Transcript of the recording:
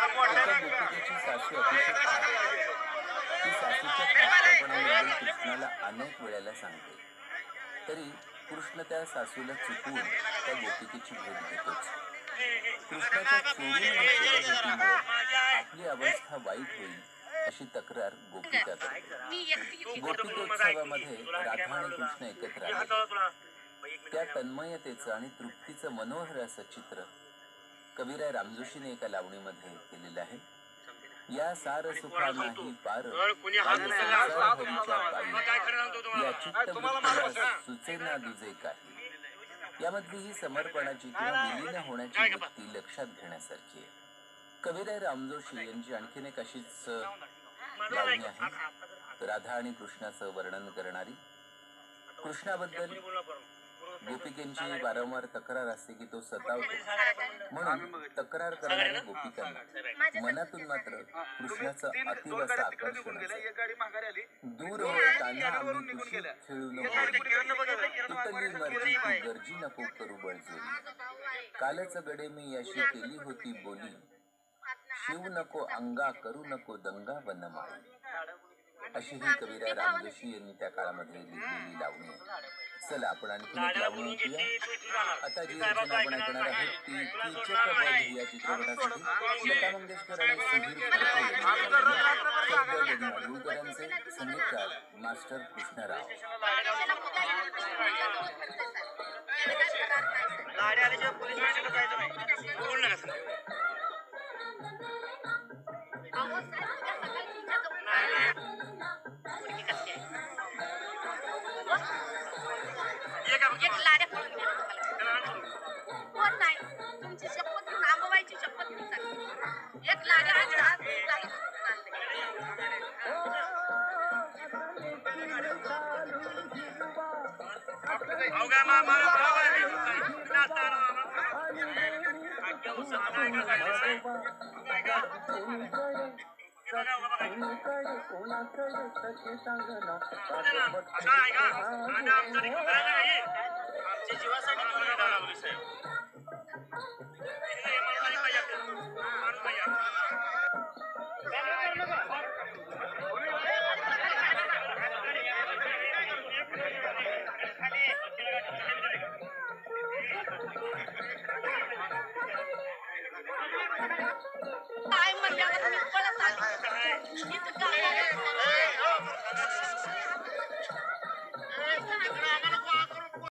एका गोपिकेची सासू अतिशय खास आहे. ती सासूच्या खासपणाबद्दल कृष्णाला अनेक वेळेला सांगते. तरी कृष्ण त्या सासूला चुकवून त्या गोपिकेची भेट घेतोच. कृष्णाच्या चोरून घेतलेल्या गोपीमुळे आपली अवस्था वाईट होईल अशी तक्रार गोपिका करते. गोपिकोत्सवामध्ये राधा आणि कृष्ण एकत्र आले. त्या तन्मयतेचं आणि तृप्तीचं मनोहर असं चित्र कविराय रामजोशीने एका लावणीमध्ये केलेलं आहे. या सार सुखा नाही पार संसार हरीच्या पायी, या चित्तवृत्तीला सुचेना दुजे काही. यामधली ही समर्पणाची किंवा विलीन होण्याची वृत्ती लक्षात घेण्यासारखी आहे. कविराय रामजोशी यांची आणखीन एक अशीच लावणी आहे, राधा आणि कृष्णाचं वर्णन करणारी. कृष्णाबद्दल गोपिकेंची वारंवार तक्रार असते की तो सतावतो, म्हणून तक्रार करणाऱ्या गोपिकांना मनातून मात्र कृष्णाचं अतीव असं आकर्षण असते. दूर होताना आम्ही कुशीत खेळून तुटली मर्जी ती गर्जी नको करू बळजोरी. कालच गडे मी अशी केली होती बोली, शिव नको अंगा करू नको दंगा वनमाळी. अशी ही कविराय रामजोशी यांनी त्या काळामध्ये लिहिलेली लावणी आहे. चला आपण आणखी एक लावणी ऐकूया. आता जी रचना आपण ऐकणार आहोत ती कीचक वध या चित्रपटासाठी लता मंगेशकर आणि सुधीर फडके माडगूळकरांचे संगीतकार मास्टर कृष्णराव. तुमची शपथ घेऊन आंबाबाईची शपथ घेऊन सांगते. एक लाड्या जीवासाठी